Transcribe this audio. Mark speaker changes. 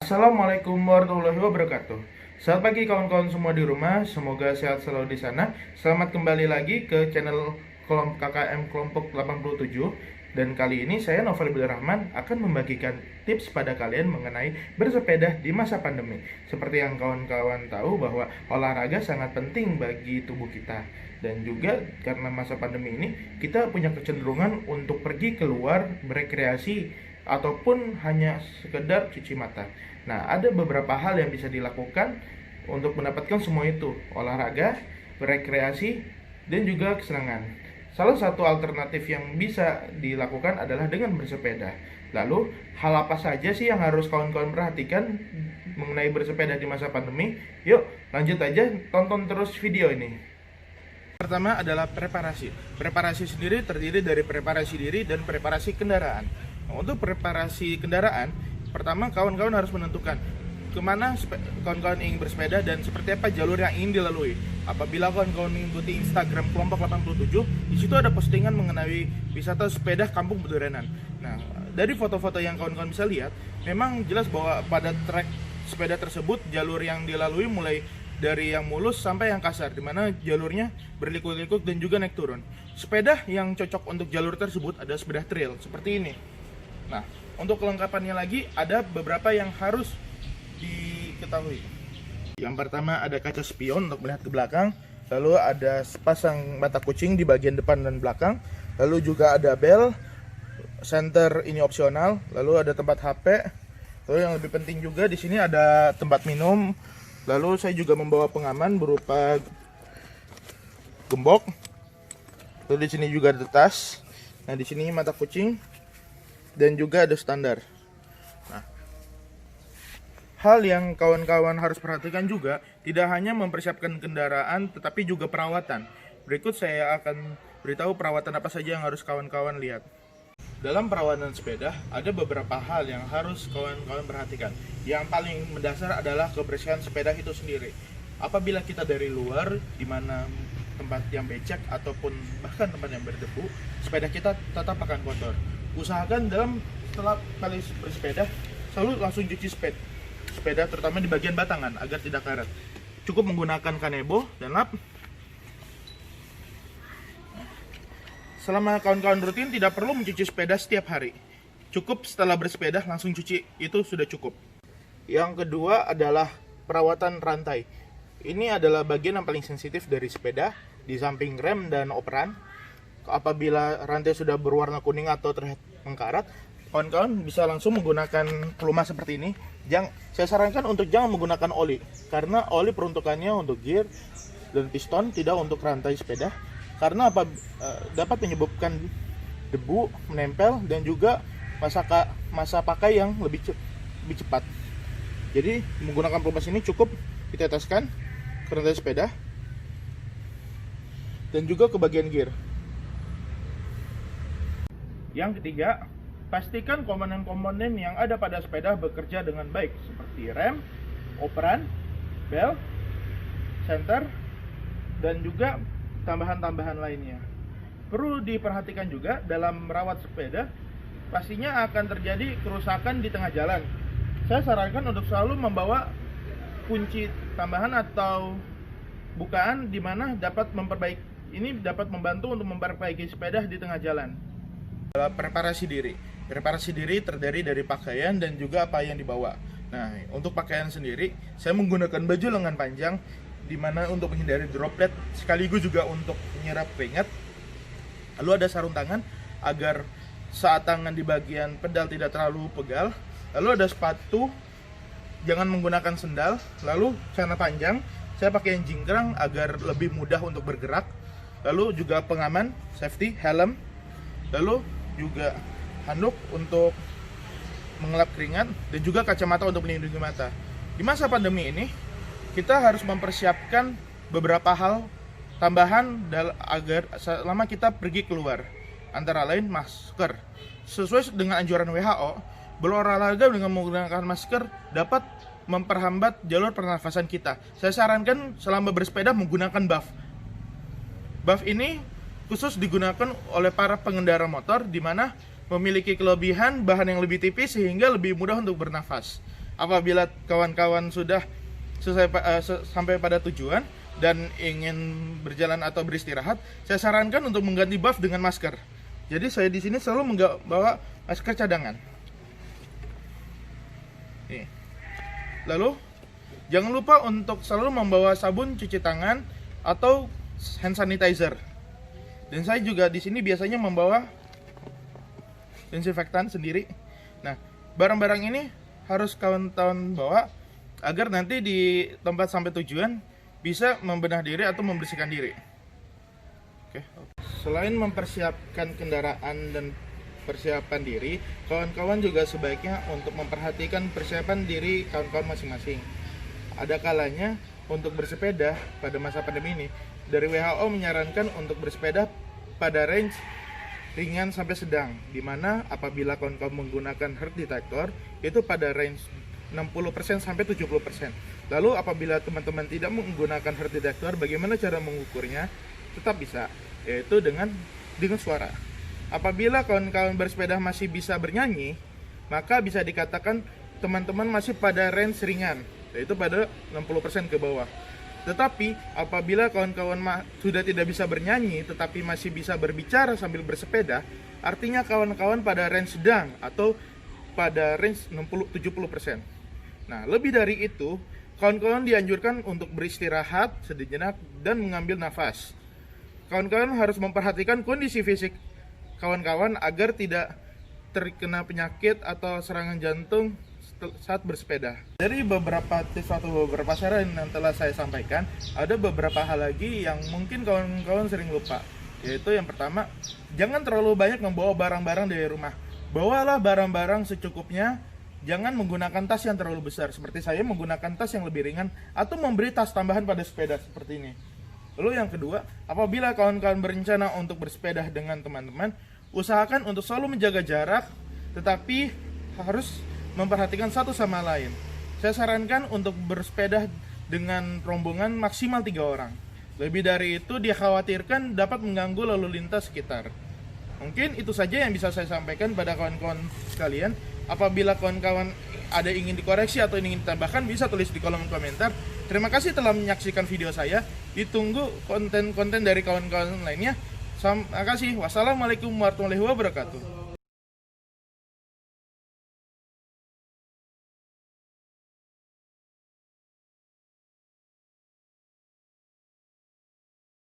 Speaker 1: Assalamualaikum warahmatullahi wabarakatuh. Selamat pagi kawan-kawan semua di rumah, semoga sehat selalu di sana. Selamat kembali lagi ke channel KKM Kelompok 87. Dan kali ini saya Novel Rahman akan membagikan tips pada kalian mengenai bersepeda di masa pandemi. Seperti yang kawan-kawan tahu bahwa olahraga sangat penting bagi tubuh kita. Dan juga karena masa pandemi ini kita punya kecenderungan untuk pergi keluar berekreasi ataupun hanya sekedar cuci mata. Nah, ada beberapa hal yang bisa dilakukan untuk mendapatkan semua itu: olahraga, berekreasi, dan juga kesenangan. Salah satu alternatif yang bisa dilakukan adalah dengan bersepeda. Lalu, hal apa saja sih yang harus kawan-kawan perhatikan mengenai bersepeda di masa pandemi? Yuk, lanjut aja, tonton terus video ini. Pertama adalah preparasi. Preparasi sendiri terdiri dari preparasi diri dan preparasi kendaraan. Nah, untuk preparasi kendaraan, pertama kawan-kawan harus menentukan kemana kawan-kawan ingin bersepeda dan seperti apa jalur yang ingin dilalui. Apabila kawan-kawan mengikuti Instagram kelompok 87, di situ ada postingan mengenai wisata sepeda Kampung Bedurenan. Nah, dari foto-foto yang kawan-kawan bisa lihat, memang jelas bahwa pada trek sepeda tersebut jalur yang dilalui mulai dari yang mulus sampai yang kasar, di mana jalurnya berlikuk-likuk dan juga naik turun. Sepeda yang cocok untuk jalur tersebut ada sepeda trail seperti ini. Nah, untuk kelengkapannya lagi ada beberapa yang harus diketahui. Yang pertama ada kaca spion untuk melihat ke belakang, lalu ada sepasang mata kucing di bagian depan dan belakang, lalu juga ada bel, center ini opsional, lalu ada tempat HP, lalu yang lebih penting juga di sini ada tempat minum, lalu saya juga membawa pengaman berupa gembok, lalu di sini juga ada tas, nah di sini mata kucing, dan juga ada standar. Nah, hal yang kawan-kawan harus perhatikan juga tidak hanya mempersiapkan kendaraan tetapi juga perawatan. Berikut saya akan beritahu perawatan apa saja yang harus kawan-kawan lihat. Dalam perawatan sepeda ada beberapa hal yang harus kawan-kawan perhatikan. Yang paling mendasar adalah kebersihan sepeda itu sendiri. Apabila kita dari luar di mana tempat yang becek ataupun bahkan tempat yang berdebu, sepeda kita tetap akan kotor. Usahakan setelah kali bersepeda selalu langsung cuci sepeda terutama di bagian batangan agar tidak karat. Cukup menggunakan kanebo dan lap. Selama kawan-kawan rutin tidak perlu mencuci sepeda setiap hari. Cukup setelah bersepeda langsung cuci, itu sudah cukup. Yang kedua adalah perawatan rantai. Ini adalah bagian yang paling sensitif dari sepeda di samping rem dan operan. Apabila rantai sudah berwarna kuning atau terlihat mengkarat, kawan-kawan bisa langsung menggunakan pelumas seperti ini. Saya sarankan untuk jangan menggunakan oli, karena oli peruntukannya untuk gear dan piston, tidak untuk rantai sepeda, karena dapat menyebabkan debu menempel dan juga masa pakai yang lebih cepat. Jadi menggunakan pelumas ini cukup diteteskan ke rantai sepeda dan juga ke bagian gear. Yang ketiga, pastikan komponen-komponen yang ada pada sepeda bekerja dengan baik, seperti rem, operan, bel, center, dan juga tambahan-tambahan lainnya. Perlu diperhatikan juga dalam merawat sepeda, pastinya akan terjadi kerusakan di tengah jalan. Saya sarankan untuk selalu membawa kunci tambahan atau bukaan di mana dapat membantu untuk memperbaiki sepeda di tengah jalan. Preparasi diri. Preparasi diri terdiri dari pakaian dan juga apa yang dibawa. Nah, untuk pakaian sendiri, saya menggunakan baju lengan panjang di mana untuk menghindari droplet sekaligus juga untuk menyerap keringat. Lalu ada sarung tangan agar saat tangan di bagian pedal tidak terlalu pegal. Lalu ada sepatu, jangan menggunakan sendal. Lalu celana panjang, saya pakai yang jingkrang agar lebih mudah untuk bergerak. Lalu juga pengaman, safety, helm. Lalu juga handuk untuk mengelap keringat dan juga kacamata untuk melindungi mata. Di masa pandemi ini, kita harus mempersiapkan beberapa hal tambahan agar selama kita pergi keluar. Antara lain masker. Sesuai dengan anjuran WHO, berolahraga dengan menggunakan masker dapat memperhambat jalur pernafasan kita. Saya sarankan selama bersepeda menggunakan buff. Buff ini khusus digunakan oleh para pengendara motor di mana memiliki kelebihan bahan yang lebih tipis sehingga lebih mudah untuk bernafas. apabila kawan-kawan sudah sampai pada tujuan dan ingin berjalan atau beristirahat, saya sarankan untuk mengganti buff dengan masker. Jadi saya di sini selalu membawa masker cadangan. Nih. Lalu jangan lupa untuk selalu membawa sabun cuci tangan atau hand sanitizer. Dan saya juga di sini biasanya membawa desinfektan sendiri. Nah, barang-barang ini harus kawan-kawan bawa agar nanti di tempat sampai tujuan bisa membenah diri atau membersihkan diri. Oke. Selain mempersiapkan kendaraan dan persiapan diri, kawan-kawan juga sebaiknya untuk memperhatikan persiapan diri kawan-kawan masing-masing. Ada kalanya untuk bersepeda pada masa pandemi ini, dari WHO menyarankan untuk bersepeda pada range ringan sampai sedang, di mana apabila kawan-kawan menggunakan heart detector itu pada range 60% sampai 70%. Lalu apabila teman-teman tidak menggunakan heart detector, bagaimana cara mengukurnya? Tetap bisa, yaitu dengan suara. Apabila kawan-kawan bersepeda masih bisa bernyanyi, maka bisa dikatakan teman-teman masih pada range ringan, yaitu pada 60% ke bawah. Tetapi apabila kawan-kawan sudah tidak bisa bernyanyi tetapi masih bisa berbicara sambil bersepeda, artinya kawan-kawan pada range sedang atau pada range 60-70%. Nah, lebih dari itu, kawan-kawan dianjurkan untuk beristirahat sejenak dan mengambil nafas. Kawan-kawan harus memperhatikan kondisi fisik kawan-kawan agar tidak terkena penyakit atau serangan jantung saat bersepeda. Dari beberapa tips atau beberapa saran yang telah saya sampaikan, ada beberapa hal lagi yang mungkin kawan-kawan sering lupa. Yaitu yang pertama, jangan terlalu banyak membawa barang-barang dari rumah. Bawalah barang-barang secukupnya. Jangan menggunakan tas yang terlalu besar, seperti saya menggunakan tas yang lebih ringan atau memberi tas tambahan pada sepeda seperti ini. Lalu yang kedua, apabila kawan-kawan berencana untuk bersepeda dengan teman-teman, usahakan untuk selalu menjaga jarak, tetapi harus memperhatikan satu sama lain. Saya sarankan untuk bersepeda dengan rombongan maksimal 3 orang. Lebih dari itu dikhawatirkan dapat mengganggu lalu lintas sekitar. Mungkin itu saja yang bisa saya sampaikan pada kawan-kawan sekalian. Apabila kawan-kawan ada ingin dikoreksi atau ingin ditambahkan, bisa tulis di kolom komentar. Terima kasih telah menyaksikan video saya. Ditunggu konten-konten dari kawan-kawan lainnya. Terima kasih. Wassalamualaikum warahmatullahi wabarakatuh.